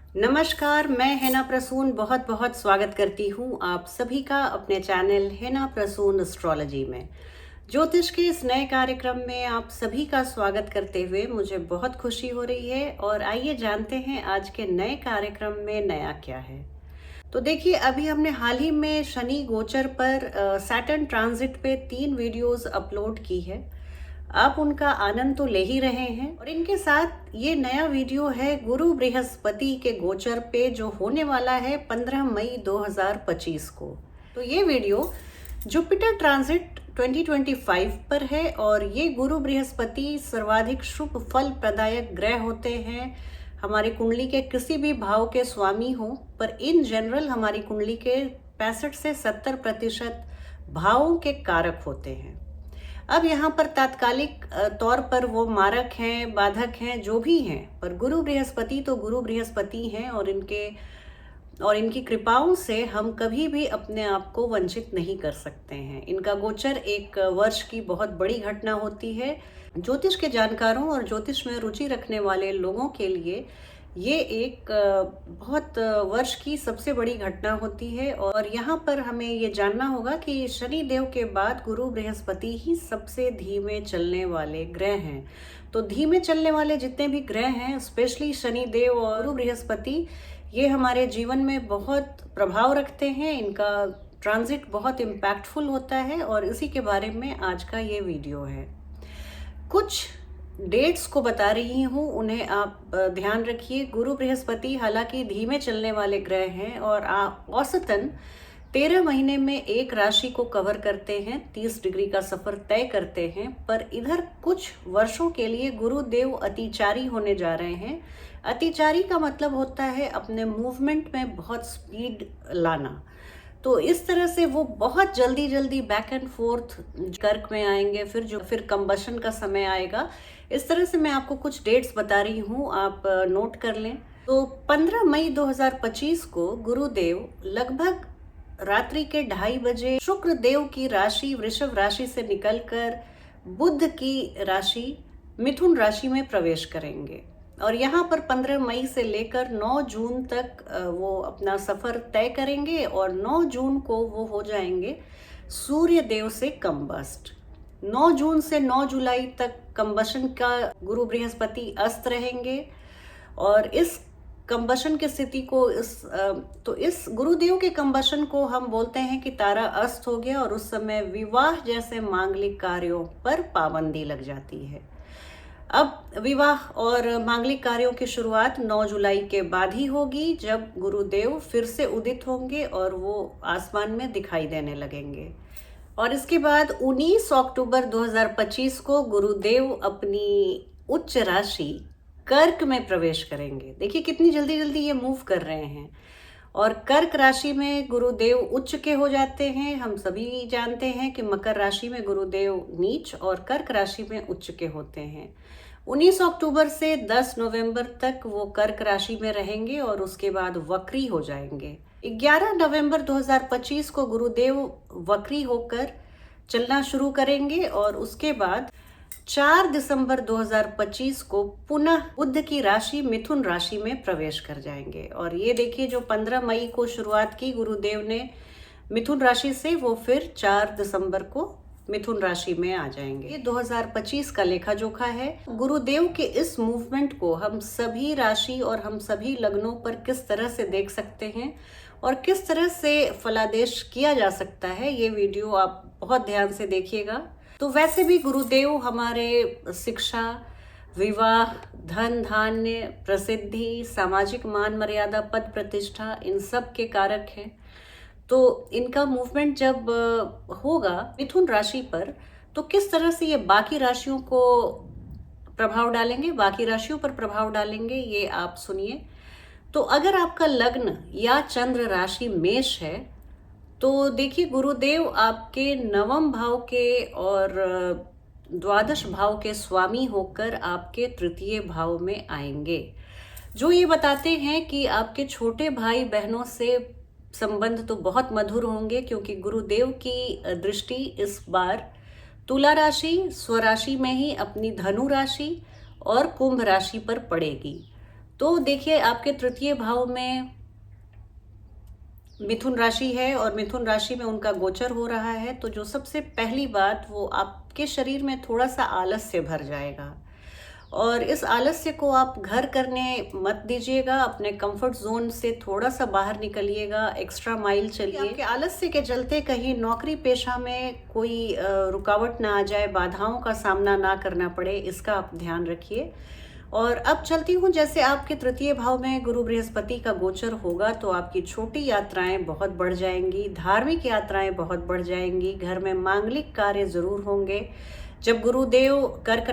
नमस्कार, मैं हैना प्रसून बहुत बहुत स्वागत करती हूँ आप सभी का अपने चैनल हैना प्रसून एस्ट्रोलॉजी में। ज्योतिष के इस नए कार्यक्रम में आप सभी का स्वागत करते हुए मुझे बहुत खुशी हो रही है। और आइए जानते हैं आज के नए कार्यक्रम में नया क्या है। तो देखिए, अभी हमने हाल ही में शनि गोचर पर सैटर्न ट्रांजिट पे 3 वीडियोस अपलोड की है। आप उनका आनंद तो ले ही रहे हैं और इनके साथ ये नया वीडियो है गुरु बृहस्पति के गोचर पे जो होने वाला है 15 मई 2025 को। तो ये वीडियो जुपिटर ट्रांजिट 2025 पर है और ये गुरु बृहस्पति सर्वाधिक शुभ फल प्रदायक ग्रह होते हैं। हमारी कुंडली के किसी भी भाव के स्वामी हो, पर इन जनरल हमारी कुंडली के 65 से 70% भावों के कारक होते हैं। अब यहाँ पर तात्कालिक तौर पर वो मारक हैं, बाधक हैं, जो भी हैं, पर गुरु बृहस्पति तो गुरु बृहस्पति हैं और इनकी कृपाओं से हम कभी भी अपने आप को वंचित नहीं कर सकते हैं। इनका गोचर एक वर्ष की बहुत बड़ी घटना होती है। ज्योतिष के जानकारों और ज्योतिष में रुचि रखने वाले लोगों के लिए ये एक बहुत वर्ष की सबसे बड़ी घटना होती है। और यहाँ पर हमें ये जानना होगा कि शनि देव के बाद गुरु बृहस्पति ही सबसे धीमे चलने वाले ग्रह हैं। तो धीमे चलने वाले जितने भी ग्रह हैं, स्पेशली शनि देव और गुरु बृहस्पति, ये हमारे जीवन में बहुत प्रभाव रखते हैं। इनका ट्रांजिट बहुत इम्पैक्टफुल होता है और इसी के बारे में आज का ये वीडियो है। कुछ डेट्स को बता रही हूँ, उन्हें आप ध्यान रखिए। गुरु बृहस्पति हालांकि धीमे चलने वाले ग्रह हैं और औसतन 13 महीने में एक राशि को कवर करते हैं, 30 डिग्री का सफर तय करते हैं। पर इधर कुछ वर्षों के लिए गुरुदेव अतिचारी होने जा रहे हैं। अतिचारी का मतलब होता है अपने मूवमेंट में बहुत स्पीड लाना। तो इस तरह से वो बहुत जल्दी जल्दी बैक एंड फोर्थ कर्क में आएंगे, फिर कंबशन का समय आएगा। इस तरह से मैं आपको कुछ डेट्स बता रही हूँ, आप नोट कर लें। तो 15 मई 2025 को गुरुदेव लगभग रात्रि के 2:30 बजे शुक्र देव की राशि वृषभ राशि से निकलकर बुध की राशि मिथुन राशि में प्रवेश करेंगे। और यहाँ पर 15 मई से लेकर 9 जून तक वो अपना सफर तय करेंगे और 9 जून को वो हो जाएंगे सूर्य देव से कंबस्ट। 9 जून से 9 जुलाई तक कंबशन का गुरु बृहस्पति अस्त रहेंगे और इस कंबशन की स्थिति को इस गुरुदेव के कंबशन को हम बोलते हैं कि तारा अस्त हो गया और उस समय विवाह जैसे मांगलिक कार्यों पर पाबंदी लग जाती है। अब विवाह और मांगलिक कार्यों की शुरुआत 9 जुलाई के बाद ही होगी, जब गुरुदेव फिर से उदित होंगे और वो आसमान में दिखाई देने लगेंगे। और इसके बाद 19 अक्टूबर 2025 को गुरुदेव अपनी उच्च राशि कर्क में प्रवेश करेंगे। देखिए कितनी जल्दी जल्दी ये मूव कर रहे हैं। और कर्क राशि में गुरुदेव उच्च के हो जाते हैं। हम सभी जानते हैं कि मकर राशि में गुरुदेव नीच और कर्क राशि में उच्च के होते हैं। 19 अक्टूबर से 10 नवंबर तक वो कर्क राशि में रहेंगे और उसके बाद वक्री हो जाएंगे। 11 नवंबर 2025 को गुरुदेव वक्री होकर चलना शुरू करेंगे और उसके बाद 4 दिसंबर 2025 को पुनः बुध की राशि मिथुन राशि में प्रवेश कर जाएंगे। और ये देखिए, जो 15 मई को शुरुआत की गुरुदेव ने मिथुन राशि से, वो फिर 4 दिसंबर को मिथुन राशि में आ जाएंगे। ये 2025 का लेखा जोखा है। गुरुदेव के इस मूवमेंट को हम सभी राशि और हम सभी लग्नों पर किस तरह से देख सकते हैं और किस तरह से फलादेश किया जा सकता है, ये वीडियो आप बहुत ध्यान से देखिएगा। तो वैसे भी गुरुदेव हमारे शिक्षा, विवाह, धन धान्य, प्रसिद्धि, सामाजिक मान मर्यादा, पद प्रतिष्ठा, इन सब के कारक हैं। तो इनका मूवमेंट जब होगा मिथुन राशि पर, तो किस तरह से ये बाकी राशियों को प्रभाव डालेंगे, बाकी राशियों पर प्रभाव डालेंगे, ये आप सुनिए। तो अगर आपका लग्न या चंद्र राशि मेष है, तो देखिए गुरुदेव आपके 9वें भाव के और द्वादश भाव के स्वामी होकर आपके तृतीय भाव में आएंगे, जो ये बताते हैं कि आपके छोटे भाई बहनों से संबंध तो बहुत मधुर होंगे, क्योंकि गुरुदेव की दृष्टि इस बार तुला राशि, स्वराशि में ही अपनी धनु राशि और कुंभ राशि पर पड़ेगी। तो देखिए, आपके तृतीय भाव में मिथुन राशि है और मिथुन राशि में उनका गोचर हो रहा है, तो जो सबसे पहली बात, वो आपके शरीर में थोड़ा सा आलस्य भर जाएगा। और इस आलस्य को आप घर करने मत दीजिएगा, अपने कंफर्ट जोन से थोड़ा सा बाहर निकलिएगा, एक्स्ट्रा माइल चलिए। आपके आलस्य के चलते कहीं नौकरी पेशा में कोई रुकावट ना आ जाए, बाधाओं का सामना ना करना पड़े, इसका आप ध्यान रखिए। और अब चलती हूँ, जैसे आपके तृतीय भाव में गुरु बृहस्पति का गोचर होगा तो आपकी छोटी यात्राएं बहुत बढ़ जाएंगी, धार्मिक यात्राएं बहुत बढ़ जाएंगी, घर में मांगलिक कार्य जरूर होंगे। जब गुरुदेव कर्क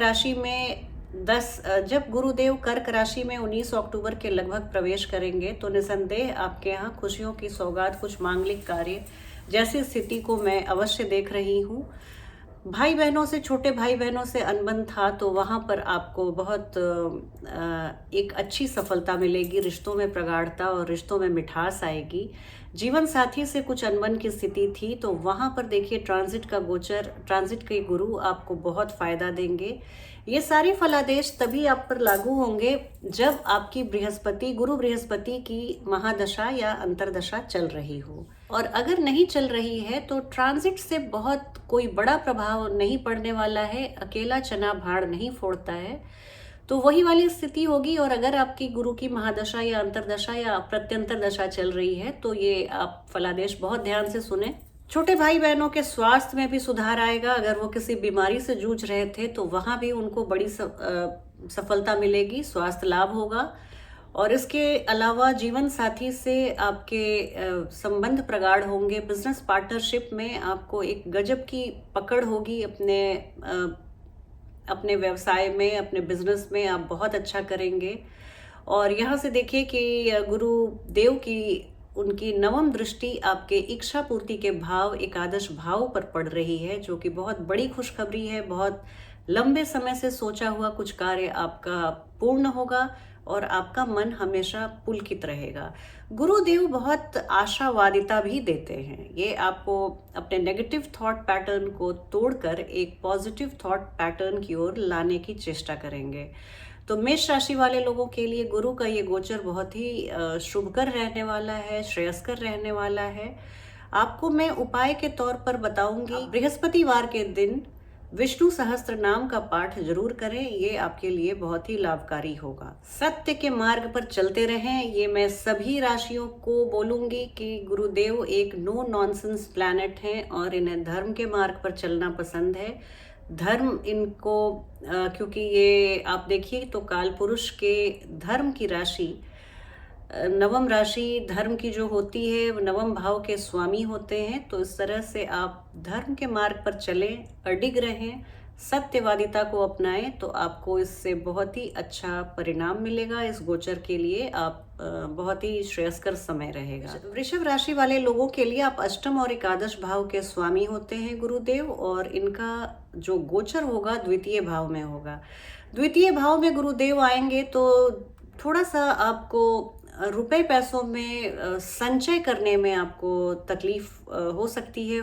राशि में 19 अक्टूबर के लगभग प्रवेश करेंगे तो निसंदेह आपके यहाँ खुशियों की सौगात, कुछ मांगलिक कार्य जैसी स्थिति को मैं अवश्य देख रही हूँ। भाई बहनों से, छोटे भाई बहनों से अनबन था तो वहाँ पर आपको बहुत एक अच्छी सफलता मिलेगी, रिश्तों में प्रगाढ़ता और रिश्तों में मिठास आएगी। जीवन साथी से कुछ अनबन की स्थिति थी तो वहाँ पर देखिए ट्रांजिट का गोचर, ट्रांजिट के गुरु आपको बहुत फायदा देंगे। ये सारे फलादेश तभी आप पर लागू होंगे जब आपकी गुरु बृहस्पति की महादशा या अंतरदशा चल रही हो। और अगर नहीं चल रही है तो ट्रांजिट से बहुत कोई बड़ा प्रभाव नहीं पड़ने वाला है, अकेला चना भाड़ नहीं फोड़ता है, तो वही वाली स्थिति होगी। और अगर आपकी गुरु की महादशा या अंतरदशा या प्रत्यंतर दशा चल रही है तो ये आप फलादेश बहुत ध्यान से सुने। छोटे भाई बहनों के स्वास्थ्य में भी सुधार आएगा। अगर वो किसी बीमारी से जूझ रहे थे तो वहाँ भी उनको बड़ी सफलता मिलेगी, स्वास्थ्य लाभ होगा। और इसके अलावा जीवन साथी से आपके संबंध प्रगाढ़ होंगे। बिजनेस पार्टनरशिप में आपको एक गजब की पकड़ होगी, अपने व्यवसाय में, अपने बिजनेस में आप बहुत अच्छा करेंगे। और यहाँ से देखिए कि गुरुदेव की उनकी नवम दृष्टि आपके इच्छा पूर्ति के भाव, एकादश भाव पर पड़ रही है, जो कि बहुत बड़ी खुशखबरी है। बहुत लंबे समय से सोचा हुआ कुछ कार्य आपका पूर्ण होगा और आपका मन हमेशा पुलकित रहेगा। गुरुदेव बहुत आशावादिता भी देते हैं। ये आपको अपने नेगेटिव थॉट पैटर्न को तोड़कर एक पॉजिटिव थॉट पैटर्न की ओर लाने की चेष्टा करेंगे। तो मेष राशि वाले लोगों के लिए गुरु का ये गोचर बहुत ही शुभकर रहने वाला है, श्रेयस्कर रहने वाला है। आपको मैं उपाय के तौर पर बताऊंगी, बृहस्पतिवार के दिन विष्णु सहस्त्र नाम का पाठ जरूर करें, ये आपके लिए बहुत ही लाभकारी होगा। सत्य के मार्ग पर चलते रहें, ये मैं सभी राशियों को बोलूंगी कि गुरुदेव एक नो नॉनसेंस प्लैनेट हैं और इन्हें धर्म के मार्ग पर चलना पसंद है। धर्म इनको क्योंकि ये आप देखिए तो काल पुरुष के धर्म की राशि, नवम राशि धर्म की जो होती है वो नवम भाव के स्वामी होते हैं। तो इस तरह से आप धर्म के मार्ग पर चलें, अडिग रहें, सत्यवादिता को अपनाएं तो आपको इससे बहुत ही अच्छा परिणाम मिलेगा। इस गोचर के लिए आप बहुत ही श्रेयस्कर समय रहेगा। वृषभ राशि वाले लोगों के लिए आप अष्टम और एकादश भाव के स्वामी होते हैं गुरुदेव, और इनका जो गोचर होगा द्वितीय भाव में होगा। द्वितीय भाव में गुरुदेव आएंगे तो थोड़ा सा आपको रुपए पैसों में संचय करने में आपको तकलीफ हो सकती है।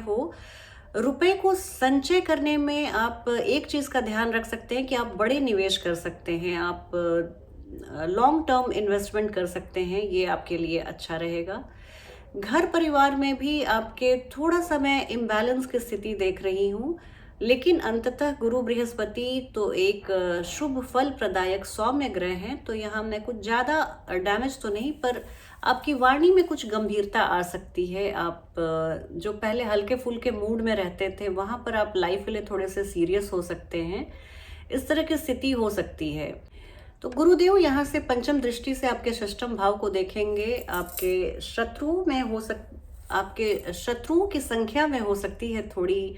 रुपए को संचय करने में आप एक चीज़ का ध्यान रख सकते हैं कि आप बड़े निवेश कर सकते हैं, आप लॉन्ग टर्म इन्वेस्टमेंट कर सकते हैं, ये आपके लिए अच्छा रहेगा। घर परिवार में भी आपके थोड़ा सा मैं इम्बैलेंस की स्थिति देख रही हूँ, लेकिन अंततः गुरु बृहस्पति तो एक शुभ फल प्रदायक सौम्य ग्रह हैं, तो यहाँ मैं कुछ ज़्यादा डैमेज तो नहीं, पर आपकी वाणी में कुछ गंभीरता आ सकती है। आप जो पहले हल्के फुल्के मूड में रहते थे वहाँ पर आप लाइफ के लिए थोड़े से सीरियस हो सकते हैं, इस तरह की स्थिति हो सकती है। तो गुरुदेव यहाँ से पंचम दृष्टि से आपके षष्ठम भाव को देखेंगे। आपके शत्रुओं की संख्या में हो सकती है थोड़ी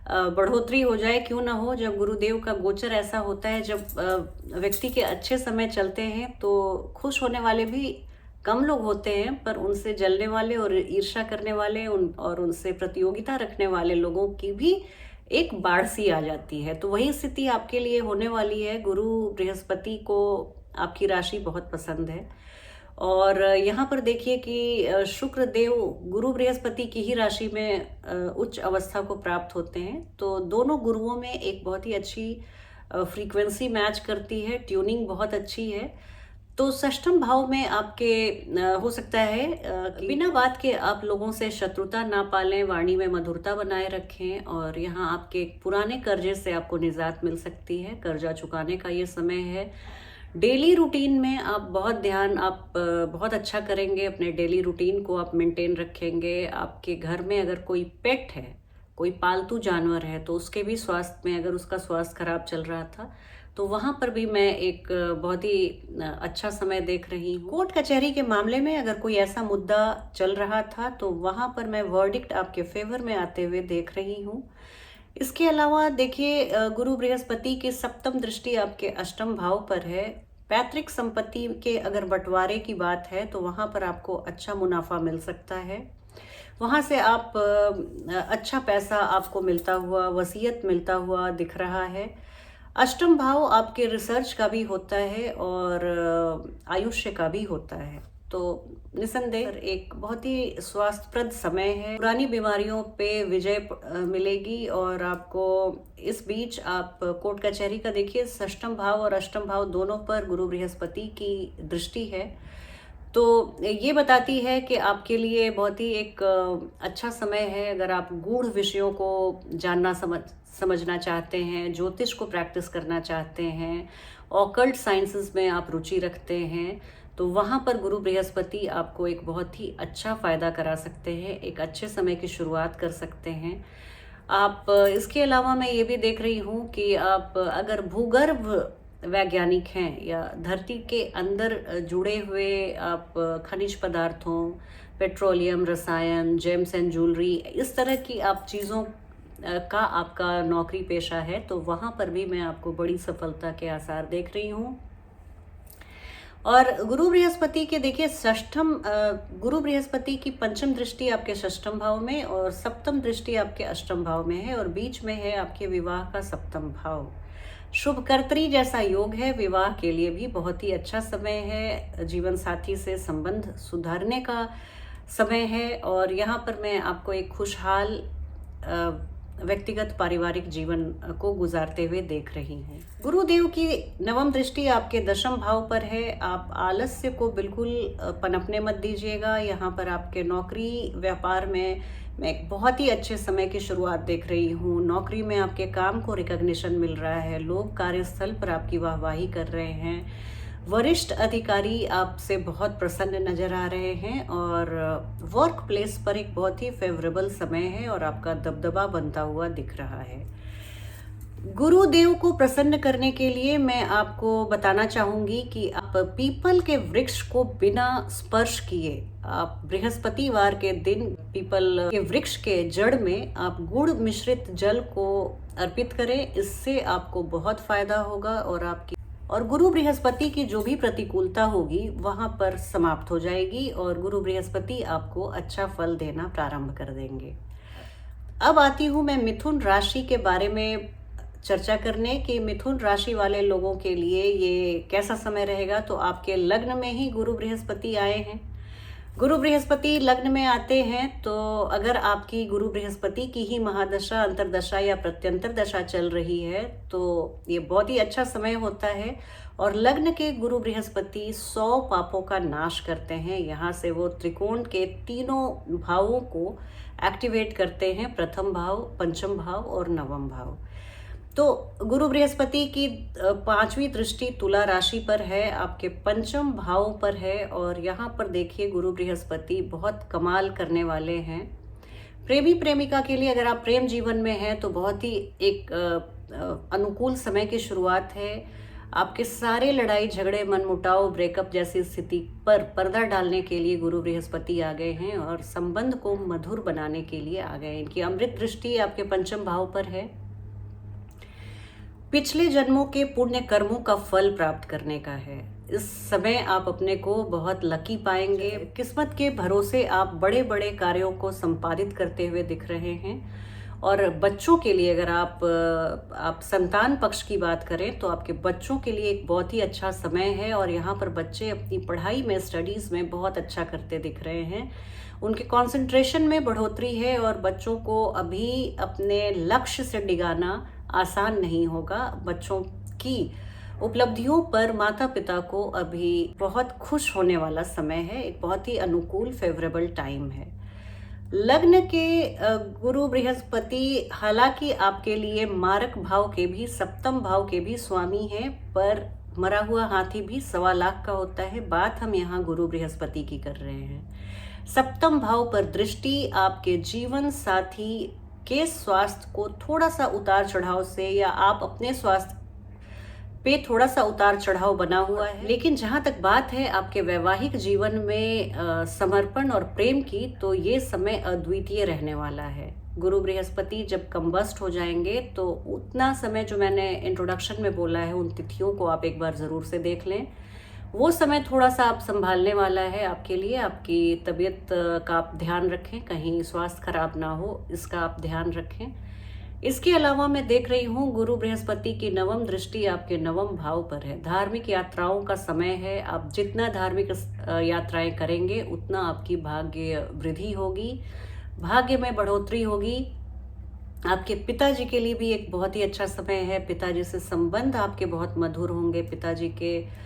बढ़ोतरी हो जाए, क्यों ना हो। जब गुरुदेव का गोचर ऐसा होता है, जब व्यक्ति के अच्छे समय चलते हैं तो खुश होने वाले भी कम लोग होते हैं, पर उनसे जलने वाले और ईर्ष्या करने वाले और उनसे प्रतियोगिता रखने वाले लोगों की भी एक बाढ़ सी आ जाती है। तो वही स्थिति आपके लिए होने वाली है। गुरु बृहस्पति को आपकी राशि बहुत पसंद है, और यहाँ पर देखिए कि शुक्र देव गुरु बृहस्पति की ही राशि में उच्च अवस्था को प्राप्त होते हैं। तो दोनों गुरुओं में एक बहुत ही अच्छी फ्रीक्वेंसी मैच करती है, ट्यूनिंग बहुत अच्छी है। तो षष्ठम भाव में आपके हो सकता है कि बिना बात के आप लोगों से शत्रुता ना पालें, वाणी में मधुरता बनाए रखें, और यहाँ आपके पुराने कर्जे से आपको निजात मिल सकती है। कर्जा चुकाने का ये समय है। डेली रूटीन में आप बहुत ध्यान आप बहुत अच्छा करेंगे। अपने डेली रूटीन को आप मेंटेन रखेंगे। आपके घर में अगर कोई पेट है, कोई पालतू जानवर है, तो उसके भी स्वास्थ्य में, अगर उसका स्वास्थ्य खराब चल रहा था तो वहां पर भी मैं एक बहुत ही अच्छा समय देख रही हूँ। कोर्ट कचहरी के मामले में अगर कोई ऐसा मुद्दा चल रहा था तो वहां पर मैं वर्डिक्ट आपके फेवर में आते हुए देख रही हूँ। इसके अलावा देखिए, गुरु बृहस्पति की सप्तम दृष्टि आपके अष्टम भाव पर है। पैतृक संपत्ति के अगर बंटवारे की बात है तो वहां पर आपको अच्छा मुनाफा मिल सकता है। वहां से आप अच्छा पैसा आपको मिलता हुआ, वसीयत मिलता हुआ दिख रहा है। अष्टम भाव आपके रिसर्च का भी होता है और आयुष्य का भी होता है। तो निसंदेह एक बहुत ही स्वास्थ्यप्रद समय है। पुरानी बीमारियों पे विजय मिलेगी, और आपको इस बीच आप कोर्ट कचहरी का देखिए, षष्ठम भाव और अष्टम भाव दोनों पर गुरु बृहस्पति की दृष्टि है। तो ये बताती है कि आपके लिए बहुत ही एक अच्छा समय है। अगर आप गूढ़ विषयों को जानना समझना चाहते हैं, ज्योतिष को प्रैक्टिस करना चाहते हैं, ऑकल्ट साइंसेस में आप रुचि रखते हैं, तो वहाँ पर गुरु बृहस्पति आपको एक बहुत ही अच्छा फायदा करा सकते हैं, एक अच्छे समय की शुरुआत कर सकते हैं। आप इसके अलावा मैं ये भी देख रही हूँ कि आप अगर भूगर्भ वैज्ञानिक हैं या धरती के अंदर जुड़े हुए आप खनिज पदार्थों, पेट्रोलियम, रसायन, जेम्स एंड ज्वेलरी, इस तरह की आप चीज़ों का आपका नौकरी पेशा है, तो वहाँ पर भी मैं आपको बड़ी सफलता के आसार देख रही हूँ। और गुरु बृहस्पति के देखिए गुरु बृहस्पति की पंचम दृष्टि आपके षष्ठम भाव में और सप्तम दृष्टि आपके अष्टम भाव में है, और बीच में है आपके विवाह का सप्तम भाव। शुभकर्त्री जैसा योग है। विवाह के लिए भी बहुत ही अच्छा समय है। जीवन साथी से संबंध सुधारने का समय है, और यहाँ पर मैं आपको एक खुशहाल व्यक्तिगत पारिवारिक जीवन को गुजारते हुए देख रही हूँ। गुरुदेव की नवम दृष्टि आपके दशम भाव पर है। आप आलस्य को बिल्कुल पनपने मत दीजिएगा। यहाँ पर आपके नौकरी व्यापार में मैं एक बहुत ही अच्छे समय की शुरुआत देख रही हूँ। नौकरी में आपके काम को रिकॉग्निशन मिल रहा है। लोग कार्यस्थल पर आपकी वाहवाही कर रहे हैं। वरिष्ठ अधिकारी आपसे बहुत प्रसन्न नजर आ रहे हैं, और वर्क प्लेस पर एक बहुत ही फेवरेबल समय है और आपका दबदबा बनता हुआ दिख रहा है। गुरुदेव को प्रसन्न करने के लिए मैं आपको बताना चाहूंगी कि आप पीपल के वृक्ष को बिना स्पर्श किए, आप बृहस्पतिवार के दिन पीपल के वृक्ष के जड़ में आप गुड़ मिश्रित जल को अर्पित करें। इससे आपको बहुत फायदा होगा, और गुरु बृहस्पति की जो भी प्रतिकूलता होगी वहां पर समाप्त हो जाएगी, और गुरु बृहस्पति आपको अच्छा फल देना प्रारंभ कर देंगे। अब आती हूँ मैं मिथुन राशि के बारे में चर्चा करने कि मिथुन राशि वाले लोगों के लिए ये कैसा समय रहेगा। तो आपके लग्न में ही गुरु बृहस्पति आए हैं। गुरु बृहस्पति लग्न में आते हैं, तो अगर आपकी गुरु बृहस्पति की ही महादशा, अंतरदशा या प्रत्यंतर दशा चल रही है तो ये बहुत ही अच्छा समय होता है। और लग्न के गुरु बृहस्पति 100 पापों का नाश करते हैं। यहाँ से वो त्रिकोण के तीनों भावों को एक्टिवेट करते हैं, प्रथम भाव, पंचम भाव और नवम भाव। तो गुरु बृहस्पति की 5वीं दृष्टि तुला राशि पर है, आपके पंचम भाव पर है, और यहाँ पर देखिए गुरु बृहस्पति बहुत कमाल करने वाले हैं। प्रेमी प्रेमिका के लिए अगर आप प्रेम जीवन में हैं तो बहुत ही एक अनुकूल समय की शुरुआत है। आपके सारे लड़ाई झगड़े, मनमुटाव, ब्रेकअप जैसी स्थिति पर पर्दा डालने के लिए गुरु बृहस्पति आ गए हैं, और संबंध को मधुर बनाने के लिए आ गए हैं। इनकी अमृत दृष्टि आपके पंचम भाव पर है। पिछले जन्मों के पुण्य कर्मों का फल प्राप्त करने का है। इस समय आप अपने को बहुत लकी पाएंगे। किस्मत के भरोसे आप बड़े बड़े कार्यों को संपादित करते हुए दिख रहे हैं। और बच्चों के लिए अगर आप संतान पक्ष की बात करें तो आपके बच्चों के लिए एक बहुत ही अच्छा समय है, और यहाँ पर बच्चे अपनी पढ़ाई में, स्टडीज़ में बहुत अच्छा करते दिख रहे हैं। उनके कंसंट्रेशन में बढ़ोतरी है, और बच्चों को अभी अपने लक्ष्य से डिगाना आसान नहीं होगा। बच्चों की उपलब्धियों पर माता पिता को अभी बहुत खुश होने वाला समय है, एक बहुत ही अनुकूल फेवरेबल टाइम है। लग्न के गुरु बृहस्पति हालांकि आपके लिए मारक भाव के भी, सप्तम भाव के भी स्वामी हैं, पर मरा हुआ हाथी भी 1.25 लाख का होता है। बात हम यहाँ गुरु बृहस्पति की कर रहे हैं। सप्तम भाव पर दृष्टि आपके जीवन साथी के स्वास्थ्य को थोड़ा सा उतार चढ़ाव से, या आप अपने स्वास्थ्य पे थोड़ा सा उतार चढ़ाव बना हुआ है। लेकिन जहां तक बात है आपके वैवाहिक जीवन में समर्पण और प्रेम की, तो ये समय अद्वितीय रहने वाला है। गुरु बृहस्पति जब कंबस्ट हो जाएंगे तो उतना समय जो मैंने इंट्रोडक्शन में बोला है, उन तिथियों को आप एक बार ज़रूर से देख लें। वो समय थोड़ा सा आप संभालने वाला है आपके लिए। आपकी तबीयत का आप ध्यान रखें, कहीं स्वास्थ्य खराब ना हो, इसका आप ध्यान रखें। इसके अलावा मैं देख रही हूँ गुरु बृहस्पति की नवम दृष्टि आपके नवम भाव पर है। धार्मिक यात्राओं का समय है। आप जितना धार्मिक यात्राएं करेंगे उतना आपकी भाग्य वृद्धि होगी, भाग्य में बढ़ोतरी होगी। आपके पिताजी के लिए भी एक बहुत ही अच्छा समय है। पिताजी से संबंध आपके बहुत मधुर होंगे। पिताजी के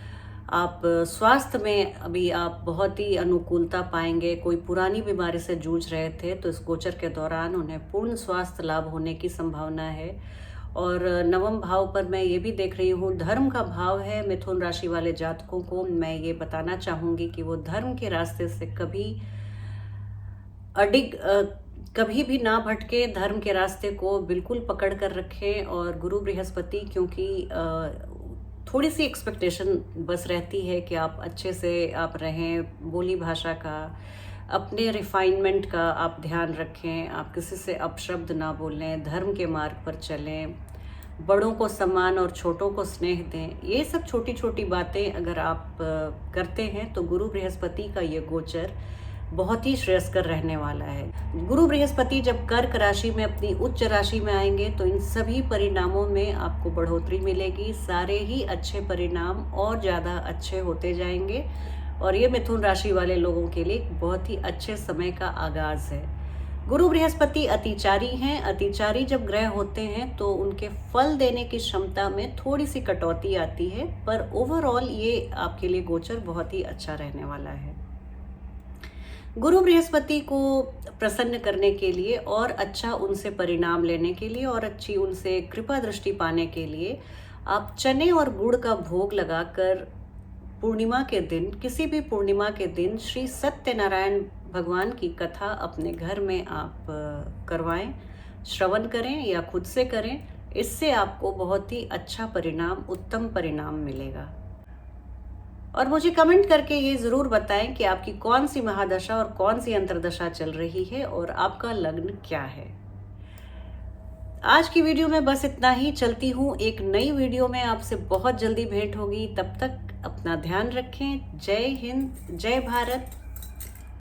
आप स्वास्थ्य में अभी आप बहुत ही अनुकूलता पाएंगे। कोई पुरानी बीमारी से जूझ रहे थे तो इस गोचर के दौरान उन्हें पूर्ण स्वास्थ्य लाभ होने की संभावना है। और नवम भाव पर मैं ये भी देख रही हूँ धर्म का भाव है। मिथुन राशि वाले जातकों को मैं ये बताना चाहूँगी कि वो धर्म के रास्ते से कभी भी ना भटके, धर्म के रास्ते को बिल्कुल पकड़ कर रखें। और गुरु बृहस्पति, क्योंकि थोड़ी सी एक्सपेक्टेशन बस रहती है कि आप अच्छे से आप रहें, बोली भाषा का, अपने रिफाइनमेंट का आप ध्यान रखें, आप किसी से अपशब्द ना बोलें, धर्म के मार्ग पर चलें, बड़ों को सम्मान और छोटों को स्नेह दें। ये सब छोटी छोटी बातें अगर आप करते हैं तो गुरु बृहस्पति का ये गोचर बहुत ही श्रेयस्कर रहने वाला है। गुरु बृहस्पति जब कर्क राशि में अपनी उच्च राशि में आएंगे तो इन सभी परिणामों में आपको बढ़ोतरी मिलेगी। सारे ही अच्छे परिणाम और ज़्यादा अच्छे होते जाएंगे और ये मिथुन राशि वाले लोगों के लिए बहुत ही अच्छे समय का आगाज है। गुरु बृहस्पति अतिचारी हैं। अतिचारी जब ग्रह होते हैं तो उनके फल देने की क्षमता में थोड़ी सी कटौती आती है, पर ओवरऑल ये आपके लिए गोचर बहुत ही अच्छा रहने वाला है। गुरु बृहस्पति को प्रसन्न करने के लिए और अच्छा उनसे परिणाम लेने के लिए और अच्छी उनसे कृपा दृष्टि पाने के लिए आप चने और गुड़ का भोग लगाकर पूर्णिमा के दिन, किसी भी पूर्णिमा के दिन श्री सत्यनारायण भगवान की कथा अपने घर में आप करवाएं, श्रवण करें या खुद से करें। इससे आपको बहुत ही अच्छा परिणाम, उत्तम परिणाम मिलेगा। और मुझे कमेंट करके ये ज़रूर बताएं कि आपकी कौन सी महादशा और कौन सी अंतर्दशा चल रही है और आपका लग्न क्या है। आज की वीडियो में बस इतना ही। चलती हूँ एक नई वीडियो में, आपसे बहुत जल्दी भेंट होगी। तब तक अपना ध्यान रखें। जय हिंद, जय भारत।